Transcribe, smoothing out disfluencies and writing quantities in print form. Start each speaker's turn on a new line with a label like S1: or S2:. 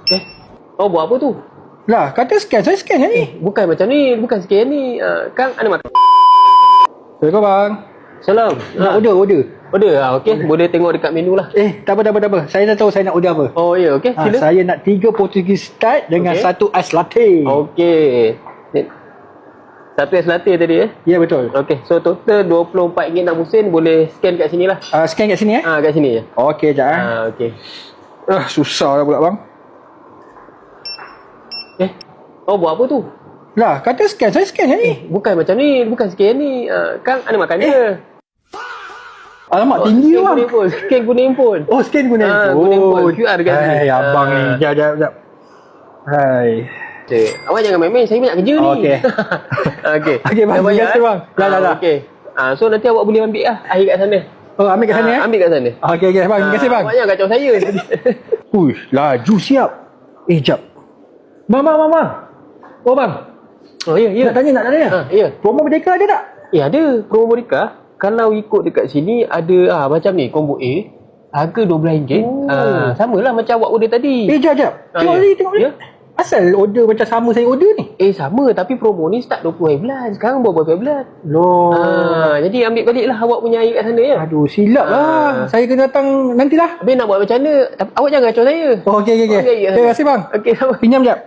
S1: Eh, oh buat apa tu?
S2: Lah, kata scan. Saya scan je ni.
S1: Bukan macam ni, bukan scan ni. Kang, ada makan?
S2: Assalamualaikum bang.
S1: Salam.
S2: Nak order.
S1: Order okey. Boleh tengok dekat menu lah.
S2: Tak apa. Saya dah tahu saya nak order apa.
S1: Oh ya, okey. Sila.
S2: Saya nak 3 Portuguese style dengan
S1: Okey.
S2: 1 ais latte.
S1: Okey. Satu ais latte tadi
S2: Ya, betul.
S1: Okey, so total RM24.60 boleh scan kat sini lah.
S2: Scan kat sini
S1: Kat sini je.
S2: Okey, sekejap
S1: Okey.
S2: susah lah pula bang.
S1: Oh buat apa tu?
S2: Lah, kata scan. Saya scan je ni.
S1: Bukan macam ni, bukan scan ni. Kang, ada makan dia.
S2: Alamak, tinggi
S1: scan
S2: bang.
S1: kuning pun. Scan kuning pun.
S2: Oh, scan guna
S1: kuning pun. QR kat sini.
S2: Hai, abang ni. Sekejap. Hai.
S1: Awak jangan main-main, saya banyak kerja ni.
S2: Okey.
S1: Okey.
S2: Okey, bang. Terima kasih bang. Dah.
S1: Okey. So nanti awak boleh ambil lah air kat sana.
S2: Oh, ambil kat sana
S1: Ambil kat sana.
S2: Okey, bang. Terima kasih bang.
S1: Awak jangan kacau saya.
S2: Uish, laju siap. Jap. Bang. Oh, bang.
S1: Oh, ya.
S2: Nak tanya.
S1: Ya.
S2: Promo Merdeka ada tak?
S1: Ada promo Merdeka. Kalau ikut dekat sini ada macam ni combo A harga RM12. Samalah macam awak order tadi.
S2: Jap. Tengok ni.
S1: Ya?
S2: Asal order macam sama saya order ni?
S1: Sama tapi promo ni start 20 bulan. Sekarang berapa bulan?
S2: Loh.
S1: Jadi ambil baliklah awak punya air kat sana ya.
S2: Aduh, silap lah. Saya kena datang nantilah.
S1: Habis nak buat macam mana? Awak jangan kacau saya.
S2: Oh, okey. Terima kasih bang.
S1: Okey, sama.
S2: Pinjam jap.